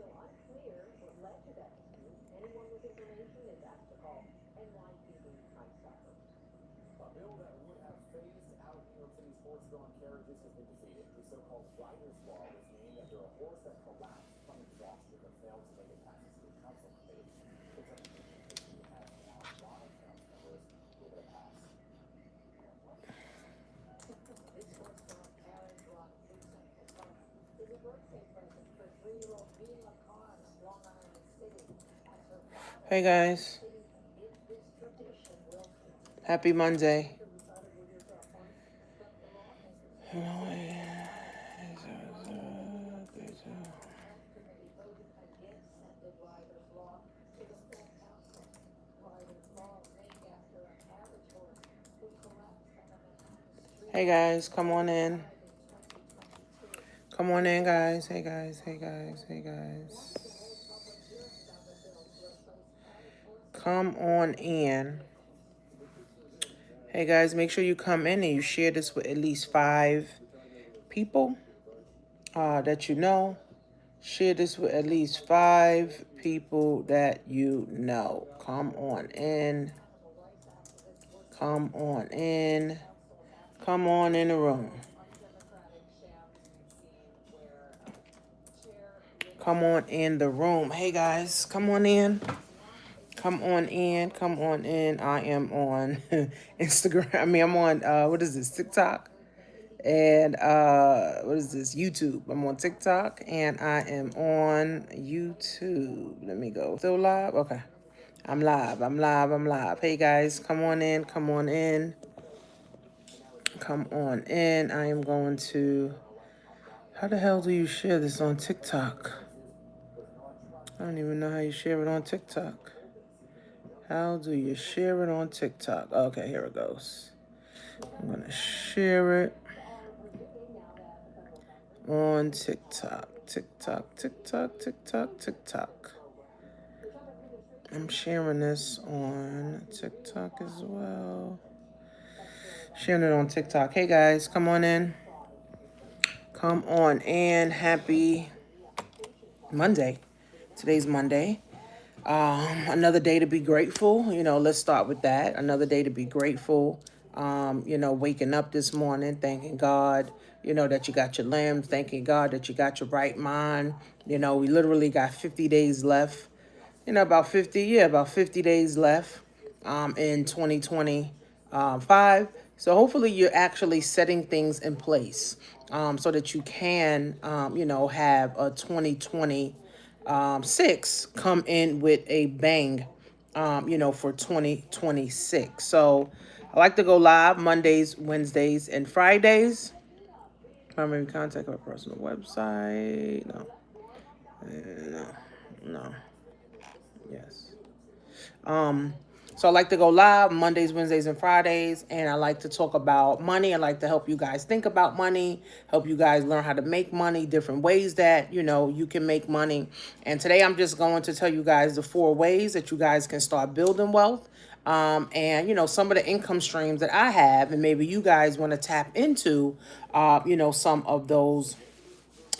A bill that would have phased out New York City sports-drawn carriages has been defeated. The so-called Riders Law was named after a horse that collapsed from exhaustion but failed to make it past the city council committee. The committee has now a lot of council members give it a pass. Hey guys, happy Monday. Hey guys, come on in. Come on in, guys. Hey guys, hey guys, hey guys. Come on in. Hey guys, make sure you come in and you share this with at least 5 people that you know. Share this with at least 5 people that you know. Come on in. Come on in. Come on in the room. Come on in the room. Hey guys, come on in. Come on in. Come on in. I am on Instagram. I'm on, what is this, TikTok? And what is this, YouTube? I'm on TikTok and I am on YouTube. Let me go. Still live? Okay. I'm live. I'm live. I'm live. Hey guys, come on in. Come on in. Come on in. I am going to... How the hell do you share this on TikTok? I don't even know how you share it on TikTok. How do you share it on TikTok? Okay, here it goes. I'm going to share it on TikTok. TikTok, TikTok, TikTok, TikTok. I'm sharing this on TikTok as well. Sharing it on TikTok. Hey guys, come on in. Come on in. Happy Monday. Today's Monday. Another day to be grateful. Let's start with that. Another day to be grateful. Waking up this morning, thanking God, that you got your limbs, thanking God that you got your right mind. We literally got 50 days left. About 50 days left in 2025. So hopefully you're actually setting things in place so that you can, have a 2026 come in with a bang, for 2026. So I like to go live Mondays, Wednesdays, and Fridays. Primary contact our personal website. No. Yes. So I like to go live Mondays, Wednesdays, and Fridays, and I like to talk about money. I like to help you guys think about money, help you guys learn how to make money, different ways that, you can make money. And today I'm just going to tell you guys the 4 ways that you guys can start building wealth. And some of the income streams that I have, and maybe you guys want to tap into, some of those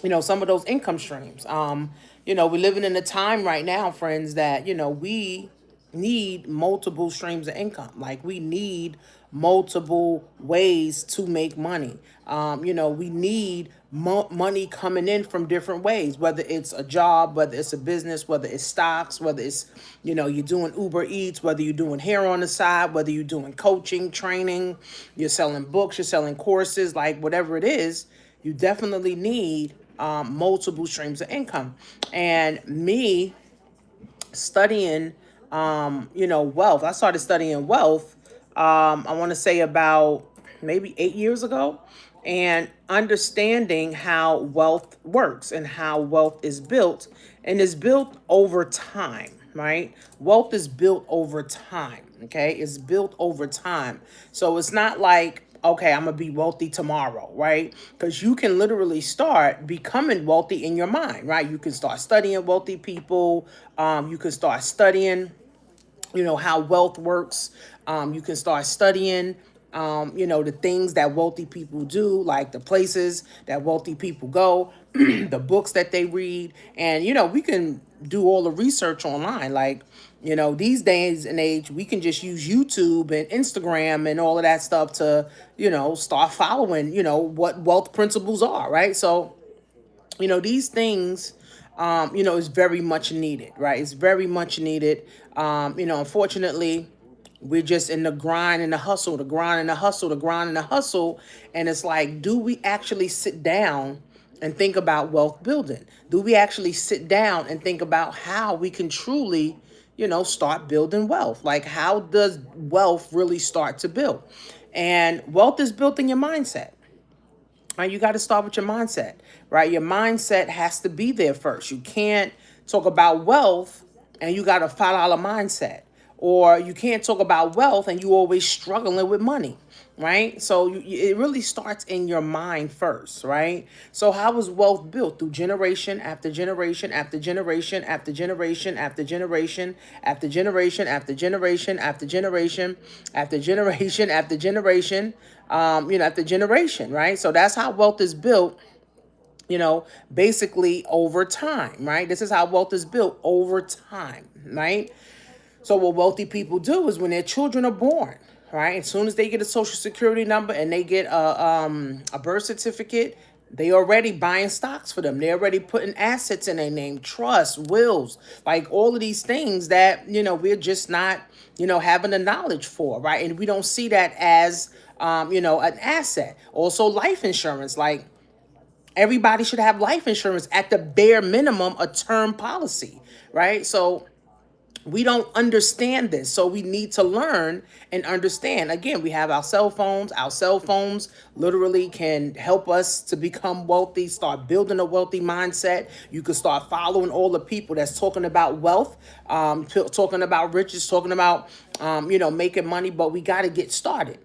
income streams. We're living in a time right now, friends, that, we need multiple streams of income. Like, we need multiple ways to make money. We need money coming in from different ways, whether it's a job, whether it's a business, whether it's stocks, whether it's, you're doing Uber Eats, whether you're doing hair on the side, whether you're doing coaching, training, you're selling books, you're selling courses, like whatever it is, you definitely need multiple streams of income. And me studying, wealth, I started studying wealth, I want to say about maybe 8 years ago, and understanding how wealth works and how wealth is built, and is built over time, right? Wealth is built over time, okay? It's built over time. So it's not like, okay, I'm going to be wealthy tomorrow, right? Because you can literally start becoming wealthy in your mind, right? You can start studying wealthy people. You can start studying, how wealth works. You can start studying The things that wealthy people do, like the places that wealthy people go, the books that they read. And, we can do all the research online. Like, these days and age, we can just use YouTube and Instagram and all of that stuff to, start following, what wealth principles are, right? So, these things, is very much needed, right? It's very much needed. Unfortunately, we're just in the grind and the hustle, the grind and the hustle, the grind and the hustle. And it's like, do we actually sit down and think about wealth building? Do we actually sit down and think about how we can truly, start building wealth? Like, how does wealth really start to build? And wealth is built in your mindset. Right? You got to start with your mindset, right? Your mindset has to be there first. You can't talk about wealth and you got a $5 mindset, or you can't talk about wealth and you always struggling with money, right? So it really starts in your mind first, right? So how is wealth built? Through generation after generation after generation after generation after generation after generation after generation after generation after generation after generation, after generation, right? So that's how wealth is built, basically over time, right? This is how wealth is built over time, right? So what wealthy people do is when their children are born, right? As soon as they get a social security number and they get a birth certificate, they already buying stocks for them. They're already putting assets in their name, trust, wills, like all of these things that, we're just not, having the knowledge for, right? And we don't see that as, an asset. Also life insurance, like everybody should have life insurance at the bare minimum, a term policy, right? So we don't understand this. So we need to learn and understand. Again, we have our cell phones. Our cell phones literally can help us to become wealthy, start building a wealthy mindset. You can start following all the people that's talking about wealth, talking about riches, talking about, making money, but we got to get started.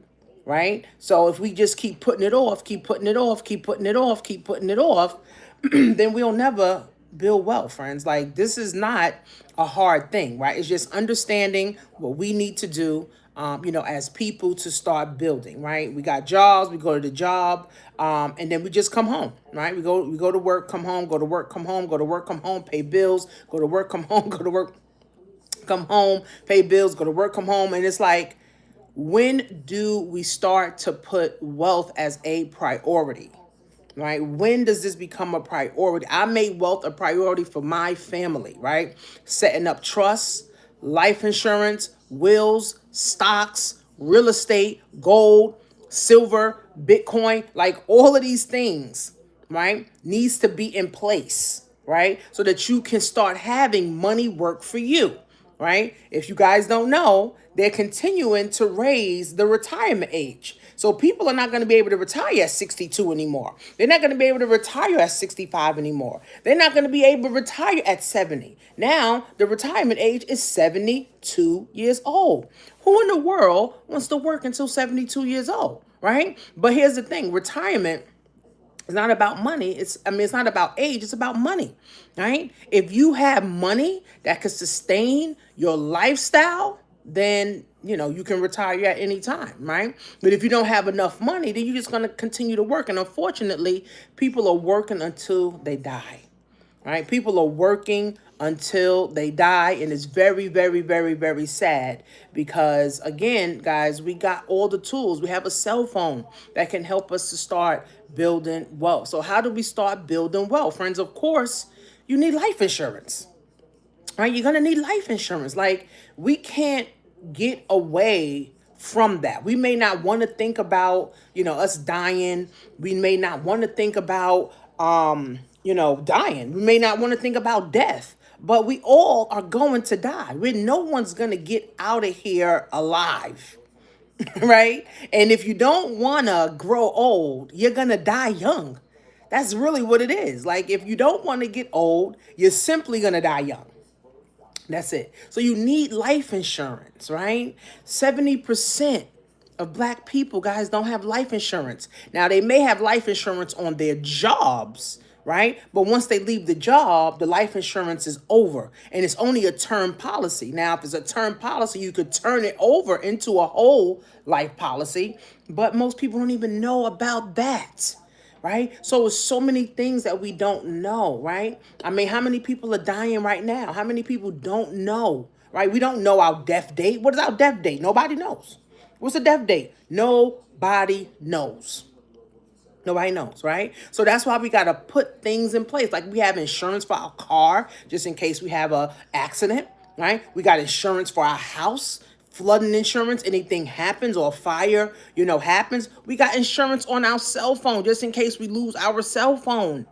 Right? So if we just keep putting it off, keep putting it off, keep putting it off, keep putting it off, then we'll never build wealth, friends. Like, this is not a hard thing, right? It's just understanding what we need to do, as people to start building, right? We got jobs, we go to the job, and then we just come home, right? We go to work, come home, go to work, come home, go to work, come home, pay bills, go to work, come home, go to work, come home, pay bills, go to work, come home. And it's like, when do we start to put wealth as a priority? Right? When does this become a priority? I made wealth a priority for my family, right? Setting up trusts, life insurance, wills, stocks, real estate, gold, silver, Bitcoin, like all of these things, right? Needs to be in place, right? So that you can start having money work for you, right? If you guys don't know, they're continuing to raise the retirement age. So people are not going to be able to retire at 62 anymore. They're not going to be able to retire at 65 anymore. They're not going to be able to retire at 70. Now, the retirement age is 72 years old. Who in the world wants to work until 72 years old, right? But here's the thing, retirement, it's not about money. It's not about age. It's about money, right? If you have money that can sustain your lifestyle, then, you can retire at any time, right? But if you don't have enough money, then you're just going to continue to work. And unfortunately, people are working until they die, right? People are working until they die. And it's very, very, very, very sad because, again, guys, we got all the tools. We have a cell phone that can help us to start building wealth. So how do we start building wealth? Friends, of course, you need life insurance, right? You're going to need life insurance. Like, we can't get away from that. We may not want to think about, us dying. We may not want to think about, dying. We may not want to think about death, but we all are going to die. No one's going to get out of here alive, right? And if you don't want to grow old, you're going to die young. That's really what it is. Like, if you don't want to get old, you're simply going to die young. That's it. So you need life insurance, right? 70% of Black people, guys, don't have life insurance. Now, they may have life insurance on their jobs, right? But once they leave the job, the life insurance is over, and it's only a term policy. Now, if it's a term policy, you could turn it over into a whole life policy, but most people don't even know about that. Right? So it's so many things that we don't know, right? I mean, how many people are dying right now? How many people don't know, right? We don't know our death date. What is our death date? Nobody knows. What's the death date? Nobody knows. Nobody knows, right? So that's why we got to put things in place. Like we have insurance for our car, just in case we have a accident, right? We got insurance for our house, flooding insurance, anything happens or fire, happens. We got insurance on our cell phone, just in case we lose our cell phone.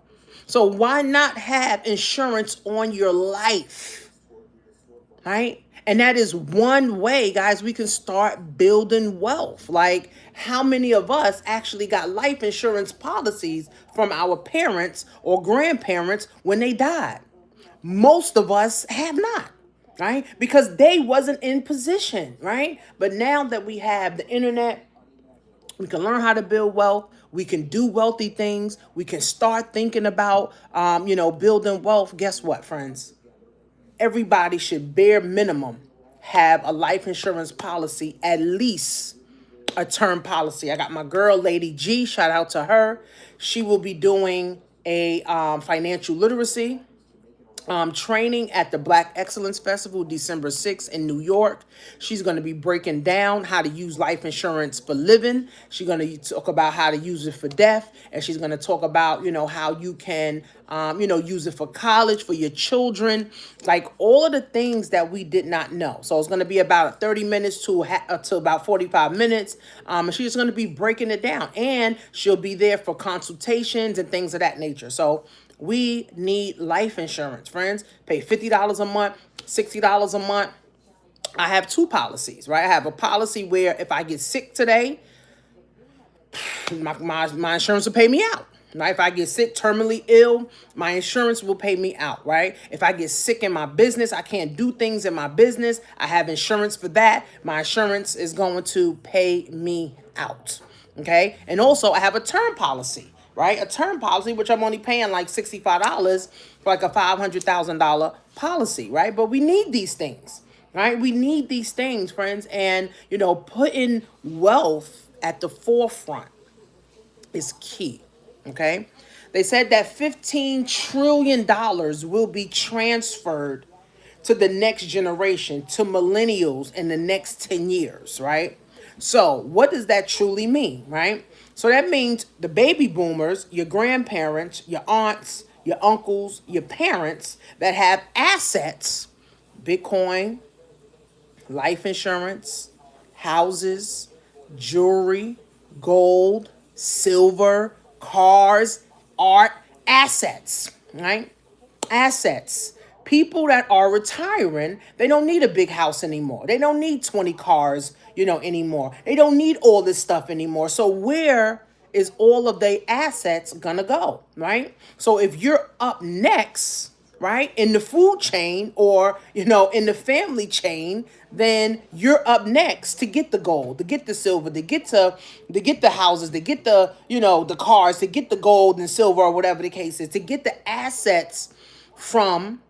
So why not have insurance on your life, right? And that is one way, guys, we can start building wealth. Like, how many of us actually got life insurance policies from our parents or grandparents when they died? Most of us have not, right? Because they wasn't in position, right? But now that we have the internet, we can learn how to build wealth. We can do wealthy things. We can start thinking about, building wealth. Guess what, friends? Everybody should bare minimum have a life insurance policy, at least a term policy. I got my girl, Lady G, shout out to her. She will be doing a financial literacy training at the Black Excellence Festival, December 6th in New York. She's going to be breaking down how to use life insurance for living. She's going to talk about how to use it for death. And she's going to talk about, how you can, use it for college, for your children, like all of the things that we did not know. So it's going to be about 30 minutes to about 45 minutes. And she's going to be breaking it down, and she'll be there for consultations and things of that nature. So we need life insurance, friends. Pay $50 a month, $60 a month. I have two policies, right? I have a policy where if I get sick today, my insurance will pay me out. Right? If I get sick, terminally ill, my insurance will pay me out, right? If I get sick in my business, I can't do things in my business, I have insurance for that. My insurance is going to pay me out, okay? And also, I have a term policy, right? A term policy, which I'm only paying like $65 for like a $500,000 policy, right? But we need these things, right? We need these things, friends. And, putting wealth at the forefront is key. Okay, they said that $15 trillion will be transferred to the next generation, to millennials in the next 10 years, right? So what does that truly mean, right? So that means the baby boomers, your grandparents, your aunts, your uncles, your parents that have assets, Bitcoin, life insurance, houses, jewelry, gold, silver, cars, art, assets, right? Assets. People that are retiring, they don't need a big house anymore. They don't need 20 cars, anymore. They don't need all this stuff anymore. So where is all of their assets gonna go, right? So if you're up next, right, in the food chain or, in the family chain, then you're up next to get the gold, to get the silver, to get the houses, to get the, the cars, to get the gold and silver or whatever the case is, to get the assets from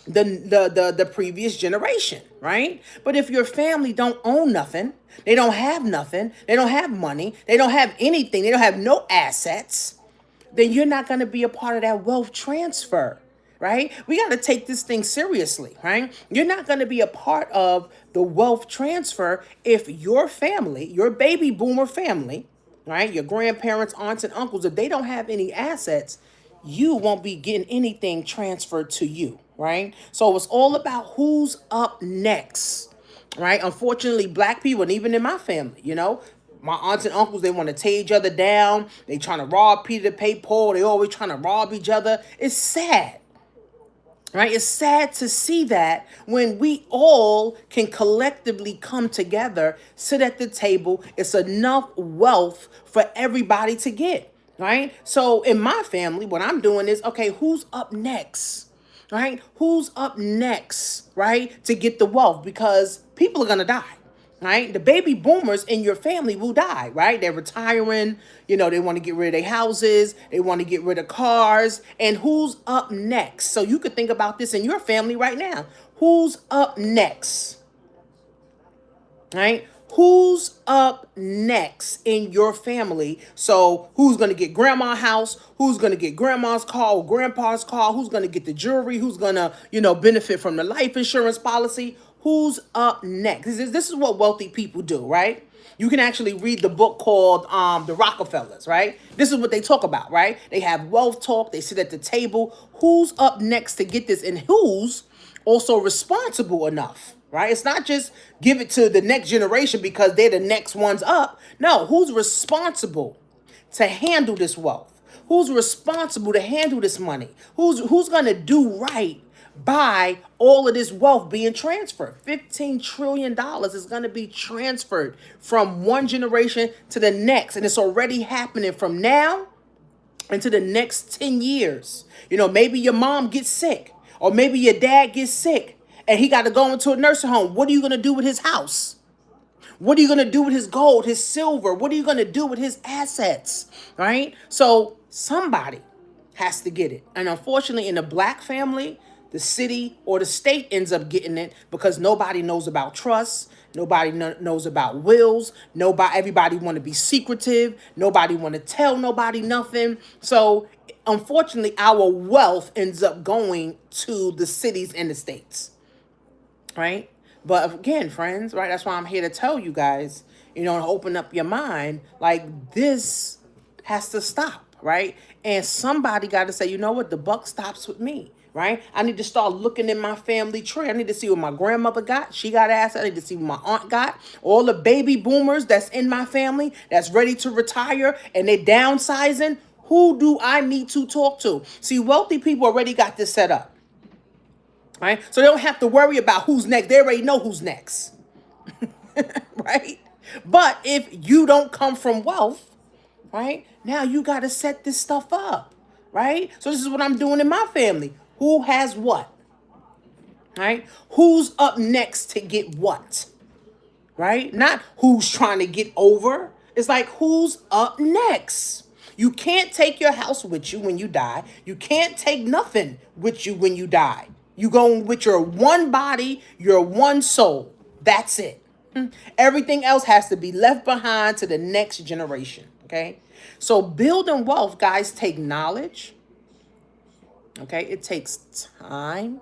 the previous generation, right? But if your family don't own nothing, they don't have nothing, they don't have money, they don't have anything, they don't have no assets, then you're not going to be a part of that wealth transfer, right? We got to take this thing seriously, right? You're not going to be a part of the wealth transfer if your family, your baby boomer family, right? Your grandparents, aunts, and uncles, if they don't have any assets, you won't be getting anything transferred to you, right? So it's all about who's up next, right? Unfortunately, Black people, and even in my family, my aunts and uncles, they want to tear each other down. They trying to rob Peter to pay Paul. They always trying to rob each other. It's sad. Right? It's sad to see that when we all can collectively come together, sit at the table, it's enough wealth for everybody to get, right? So in my family, what I'm doing is, okay, who's up next, right? Who's up next, right? To get the wealth, because people are going to die. right? The baby boomers in your family will die, right? They're retiring, they want to get rid of their houses, they want to get rid of cars, and who's up next? So you could think about this in your family right now. Who's up next? Right? Who's up next in your family? So who's going to get grandma's house? Who's going to get grandma's car or grandpa's car? Who's going to get the jewelry? Who's going to, benefit from the life insurance policy? Who's up next? This is what wealthy people do, right? You can actually read the book called The Rockefellers, right? This is what they talk about, right? They have wealth talk. They sit at the table. Who's up next to get this, and who's also responsible enough, right? It's not just give it to the next generation because they're the next ones up. No, who's responsible to handle this wealth? Who's responsible to handle this money? Who's going to do right by all of this wealth being transferred? $15 trillion is going to be transferred from one generation to the next. And it's already happening from now into the next 10 years. Maybe your mom gets sick, or maybe your dad gets sick and he got to go into a nursing home. What are you going to do with his house? What are you going to do with his gold, his silver? What are you going to do with his assets? Right? So somebody has to get it. And unfortunately, in a black family, the city or the state ends up getting it because nobody knows about trust. Nobody knows about wills. Everybody want to be secretive. Nobody want to tell nobody nothing. So unfortunately, our wealth ends up going to the cities and the states, right? But again, friends, right? That's why I'm here to tell you guys, and open up your mind. Like, this has to stop, right? And somebody got to say, you know what? The buck stops with me, right? I need to start looking in my family tree. I need to see what my grandmother got. She got assets. I need to see what my aunt got. All the baby boomers that's in my family that's ready to retire and they're downsizing. Who do I need to talk to? See, wealthy people already got this set up, right? So they don't have to worry about who's next. They already know who's next, right? But if you don't come from wealth, right, now you got to set this stuff up, right? So this is what I'm doing in my family. Who has what, right? Who's up next to get what, right? Not who's trying to get over. It's like, who's up next? You can't take your house with you when you die. You can't take nothing with you when you die. You go with your one body, your one soul. That's it. Everything else has to be left behind to the next generation, okay? So building wealth, guys, take knowledge, okay? It takes time.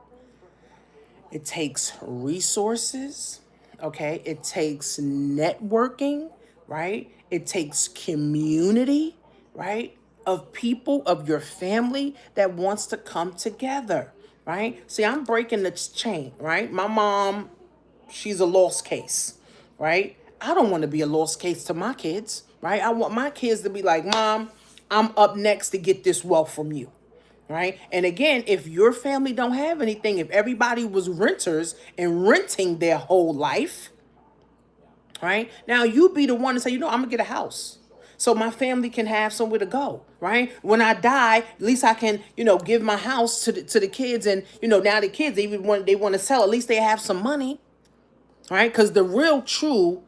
It takes resources, okay? It takes networking, right? It takes community, right? Of people, of your family that wants to come together, right? See, I'm breaking the chain, right? My mom, she's a lost case, right? I don't want to be a lost case to my kids, right? I want my kids to be like, Mom, I'm up next to get this wealth from you, right? And again, if your family don't have anything, if everybody was renters and renting their whole life, right? Now you be the one to say, I'm going to get a house so my family can have somewhere to go, right? When I die, at least I can, give my house to the kids. And, now the kids, even when they want to sell, at least they have some money, right? Because the real true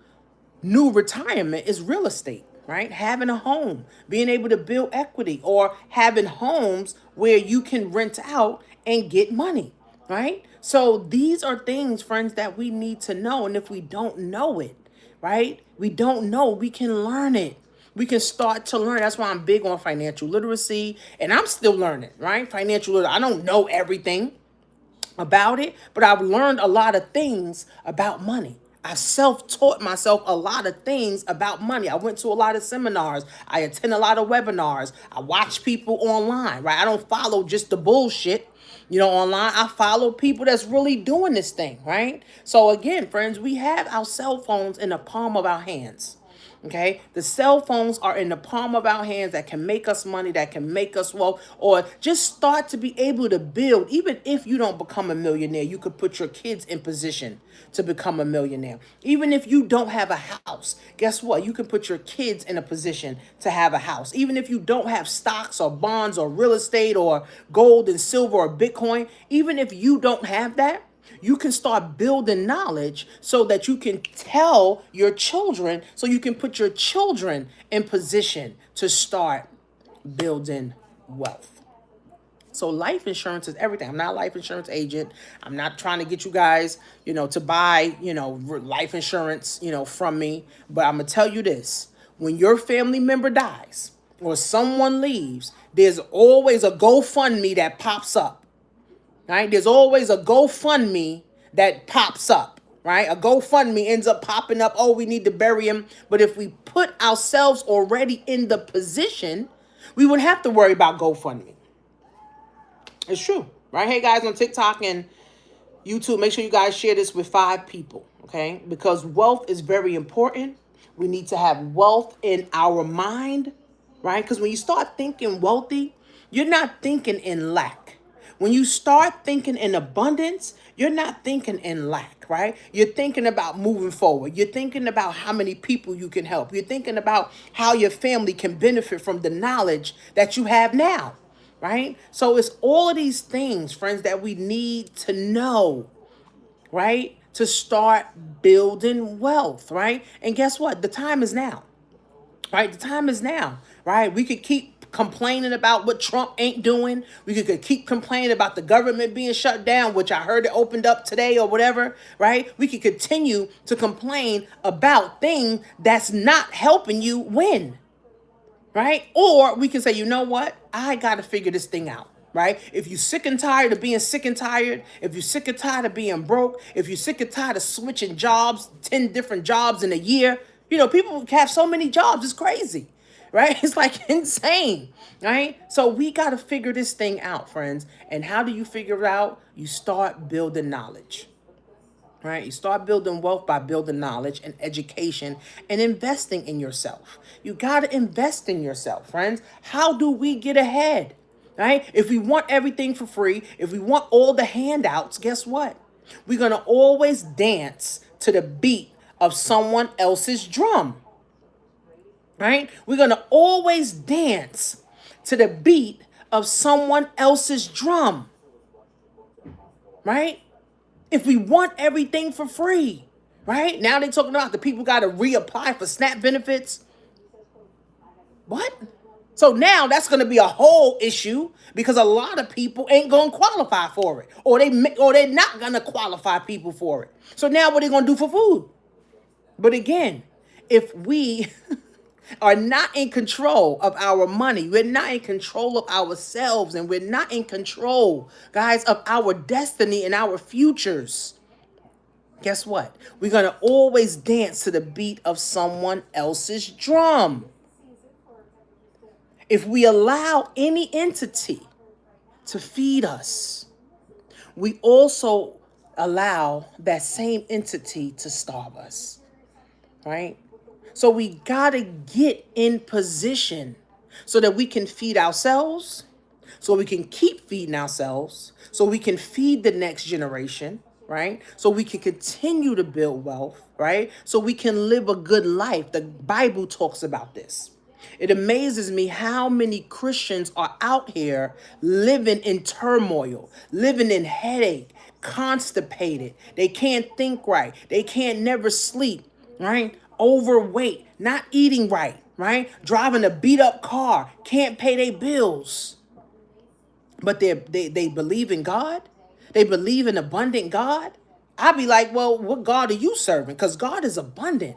new retirement is real estate, right? Having a home, being able to build equity, or having homes where you can rent out and get money, right? So these are things, friends, that we need to know. And if we don't know it, right, we can learn it. We can start to learn. That's why I'm big on financial literacy, and I'm still learning, right? Financial literacy. I don't know everything about it, but I've learned a lot of things about money. I've self-taught myself a lot of things about money. I went to a lot of seminars. I attend a lot of webinars. I watch people online, right? I don't follow just the bullshit, online. I follow people that's really doing this thing, right? So again, friends, we have our cell phones in the palm of our hands. Okay, the cell phones are in the palm of our hands that can make us money, that can make us wealth, or just start to be able to build. Even if you don't become a millionaire, you could put your kids in position to become a millionaire. Even if you don't have a house, guess what? You can put your kids in a position to have a house. Even if you don't have stocks or bonds or real estate or gold and silver or Bitcoin, even if you don't have that, You can start building knowledge so that you can tell your children, so you can put your children in position to start building wealth. So life insurance is everything. I'm not a life insurance agent. I'm not trying to get you guys, to buy, life insurance, from me. But I'm going to tell you this. When your family member dies or someone leaves, there's always a GoFundMe that pops up. Right? There's always a GoFundMe that pops up. Right? A GoFundMe ends up popping up. Oh, we need to bury him. But if we put ourselves already in the position, we wouldn't have to worry about GoFundMe. It's true, right? Hey, guys, on TikTok and YouTube, make sure you guys share this with 5 people, okay? Because wealth is very important. We need to have wealth in our mind, right? Because when you start thinking wealthy, you're not thinking in lack. When you start thinking in abundance, you're not thinking in lack, right? You're thinking about moving forward. You're thinking about how many people you can help. You're thinking about how your family can benefit from the knowledge that you have now. Right? So it's all of these things, friends, that we need to know, right? To start building wealth, right? And guess what? The time is now, right? The time is now, right? We could keep complaining about what Trump ain't doing. We could keep complaining about the government being shut down, which I heard it opened up today or whatever, right? We could continue to complain about things that's not helping you win. Right? Or we can say, you know what? I got to figure this thing out. Right? If you're sick and tired of being sick and tired, if you're sick and tired of being broke, if you're sick and tired of switching jobs, 10 different jobs in a year, people have so many jobs. It's crazy. Right? It's like insane. Right? So we got to figure this thing out, friends. And how do you figure it out? You start building knowledge. Right? You start building wealth by building knowledge and education and investing in yourself. You got to invest in yourself, friends. How do we get ahead? Right? If we want everything for free, if we want all the handouts, guess what? We're going to always dance to the beat of someone else's drum. Right? We're going to always dance to the beat of someone else's drum. Right? If we want everything for free, right? Now they're talking about the people got to reapply for SNAP benefits. What? So now that's going to be a whole issue because a lot of people ain't going to qualify for it, or they're not going to qualify people for it. So now what are they going to do for food? But again, if we are not in control of our money, we're not in control of ourselves, and we're not in control, guys, of our destiny and our futures, guess what? We're going to always dance to the beat of someone else's drum. If we allow any entity to feed us, we also allow that same entity to starve us, right? So we got to get in position so that we can feed ourselves, so we can keep feeding ourselves, so we can feed the next generation, right? So we can continue to build wealth, right? So we can live a good life. The Bible talks about this. It amazes me how many Christians are out here living in turmoil, living in headache, constipated. They can't think right. They can't never sleep, right? Overweight, not eating right? Driving a beat up car, can't pay their bills. But they believe in God. They believe in abundant God. I'd be like, well, what God are you serving? Because God is abundant,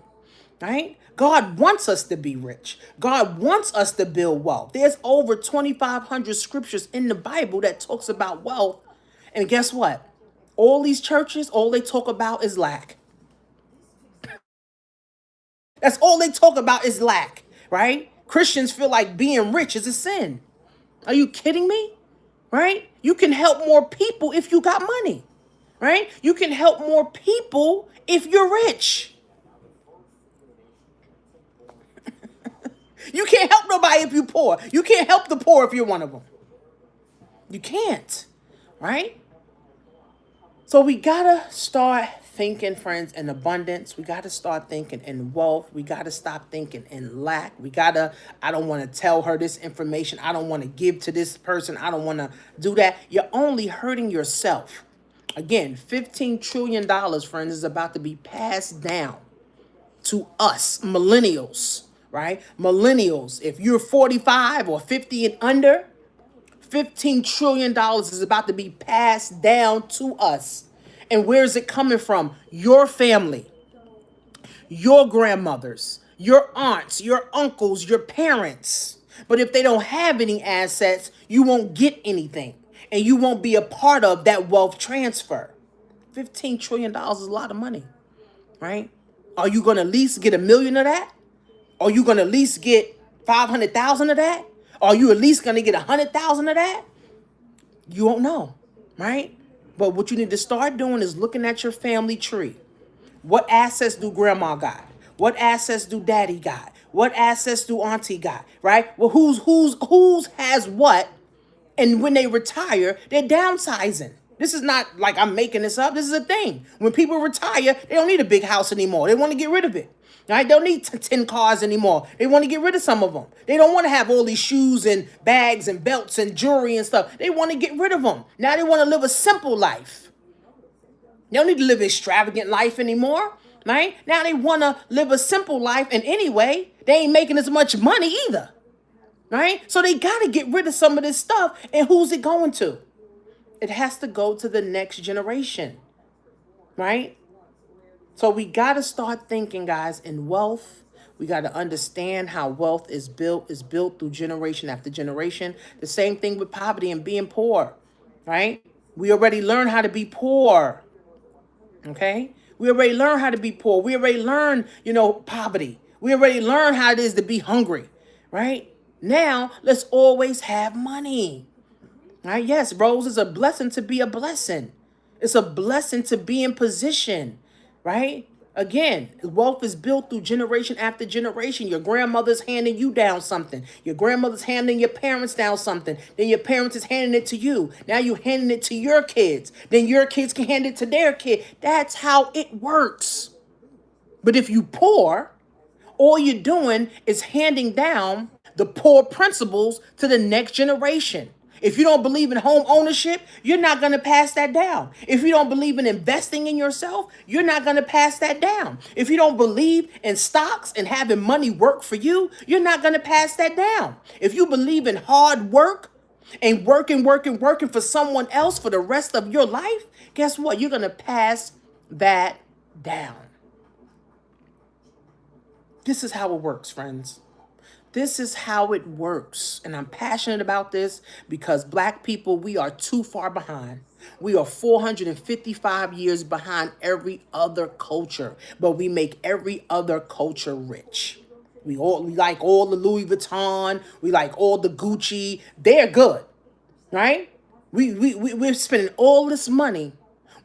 right? God wants us to be rich. God wants us to build wealth. There's over 2,500 scriptures in the Bible that talks about wealth. And guess what? All these churches, all they talk about is lack. That's all they talk about is lack, right? Christians feel like being rich is a sin. Are you kidding me? Right? You can help more people if you got money, right? You can help more people if you're rich. You can't help nobody if you're poor. You can't help the poor if you're one of them. You can't, right? So we gotta start thinking, friends, in abundance. We gotta start thinking in wealth. We gotta stop thinking in lack. I don't want to tell her this information. I don't want to give to this person. I don't want to do that. You're only hurting yourself. Again, $15 trillion, friends, is about to be passed down to us, millennials, right? Millennials, if you're 45 or 50 and under, $15 trillion is about to be passed down to us. And where's it coming from? Your family, your grandmothers, your aunts, your uncles, your parents. But if they don't have any assets, you won't get anything. And you won't be a part of that wealth transfer. $15 trillion is a lot of money, right? Are you going to at least get $1 million of that? Are you going to at least get 500,000 of that? Are you at least going to get 100,000 of that? You won't know, right? But what you need to start doing is looking at your family tree. What assets do grandma got? What assets do daddy got? What assets do auntie got? Right? Well, who's has what? And when they retire, they're downsizing. This is not like I'm making this up. This is a thing. When people retire, they don't need a big house anymore. They want to get rid of it. Right? They don't need 10 cars anymore. They want to get rid of some of them. They don't want to have all these shoes and bags and belts and jewelry and stuff. They want to get rid of them. Now they want to live a simple life. They don't need to live an extravagant life anymore. Right? Now they want to live a simple life. And anyway, they ain't making as much money either. Right? So they got to get rid of some of this stuff. And who's it going to? It has to go to the next generation. Right? So we got to start thinking, guys, in wealth. We got to understand how wealth is built through generation after generation. The same thing with poverty and being poor, right? We already learned how to be poor, okay? We already learned how to be poor. We already learned, poverty. We already learned how it is to be hungry, right? Now, let's always have money, right? Yes, Rose, it's a blessing to be a blessing. It's a blessing to be in position. Right? Again, wealth is built through generation after generation. Your grandmother's handing you down something. Your grandmother's handing your parents down something. Then your parents is handing it to you. Now you're handing it to your kids. Then your kids can hand it to their kid. That's how it works. But if you poor, all you're doing is handing down the poor principles to the next generation. If you don't believe in home ownership, you're not going to pass that down. If you don't believe in investing in yourself, you're not going to pass that down. If you don't believe in stocks and having money work for you, you're not going to pass that down. If you believe in hard work and working for someone else for the rest of your life, guess what? You're going to pass that down. This is how it works, friends. This is how it works. And I'm passionate about this because Black people, we are too far behind. We are 455 years behind every other culture, but we make every other culture rich. We like all the Louis Vuitton. We like all the Gucci. They're good, right? We're spending all this money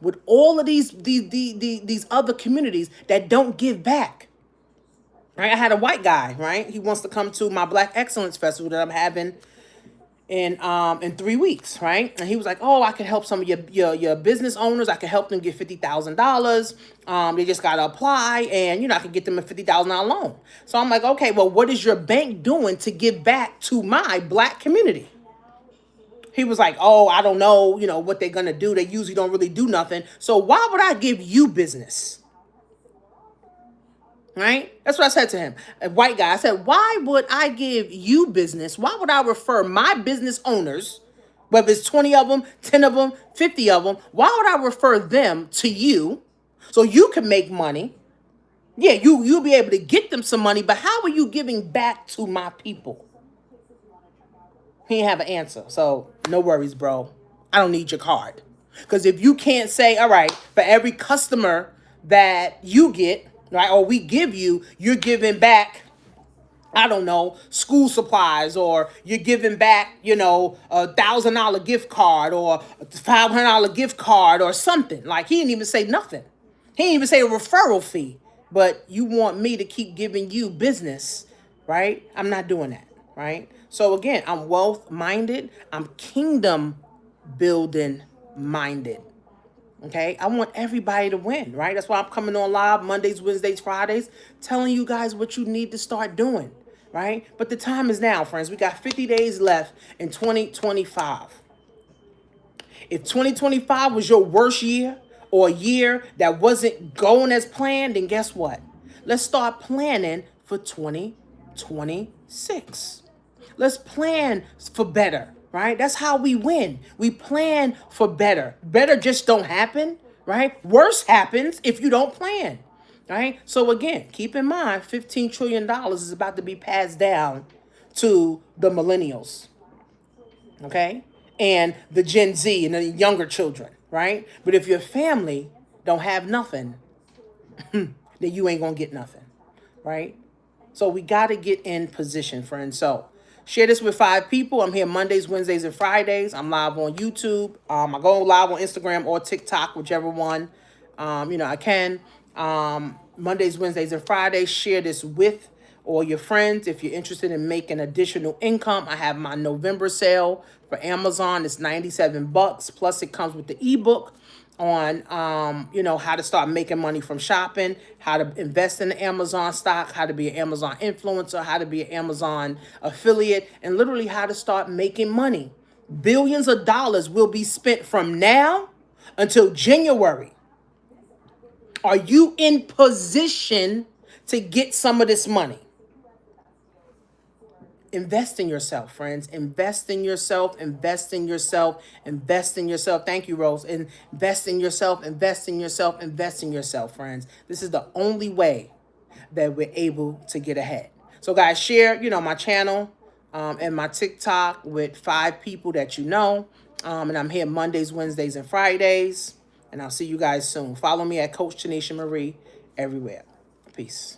with all of these other communities that don't give back. Right? I had a white guy, right? He wants to come to my Black Excellence Festival that I'm having in 3 weeks, right? And he was like, "Oh, I can help some of your business owners. I can help them get $50,000. They just gotta apply, and I can get them a $50,000 loan." So I'm like, "Okay, well, what is your bank doing to give back to my Black community?" He was like, "Oh, I don't know, what they're gonna do. They usually don't really do nothing. So why would I give you business?" Right? That's what I said to him. A white guy. I said, why would I give you business? Why would I refer my business owners, whether it's 20 of them, 10 of them, 50 of them, why would I refer them to you so you can make money? Yeah, you'll be able to get them some money, but how are you giving back to my people? He didn't have an answer. So no worries, bro. I don't need your card. Because if you can't say, all right, for every customer that you get, right, or we give you, you're giving back, I don't know, school supplies, or you're giving back, $1,000 gift card or a $500 gift card or something. Like, he didn't even say nothing. He didn't even say a referral fee. But you want me to keep giving you business, right? I'm not doing that, right? So again, I'm wealth minded. I'm kingdom building minded. Okay, I want everybody to win, right? That's why I'm coming on live Mondays, Wednesdays, Fridays, telling you guys what you need to start doing, right? But the time is now, friends. We got 50 days left in 2025. If 2025 was your worst year or a year that wasn't going as planned, then guess what? Let's start planning for 2026. Let's plan for better, right? That's how we win. We plan for better. Better just don't happen, right? Worse happens if you don't plan, right? So again, keep in mind, $15 trillion is about to be passed down to the millennials, okay? And the Gen Z and the younger children, right? But if your family don't have nothing, then you ain't gonna get nothing, right? So we got to get in position, friends. So share this with 5 people. I'm here Mondays, Wednesdays, and Fridays. I'm live on YouTube. I go live on Instagram or TikTok, whichever one, I can. Mondays, Wednesdays, and Fridays. Share this with all your friends. If you're interested in making additional income, I have my November sale for Amazon. It's $97. Plus, it comes with the ebook on how to start making money from shopping, how to invest in the Amazon stock, how to be an Amazon influencer, how to be an Amazon affiliate, and literally how to start making money. Billions of dollars will be spent from now until January. Are you in position to get some of this money? Invest in yourself, friends. Invest in yourself, invest in yourself, invest in yourself. Thank you, Rose. Invest in yourself, invest in yourself, invest in yourself, friends. This is the only way that we're able to get ahead. So guys, share, my channel and my TikTok with 5 people that you know. And I'm here Mondays, Wednesdays, and Fridays. And I'll see you guys soon. Follow me at Coach Tanisha Marie everywhere. Peace.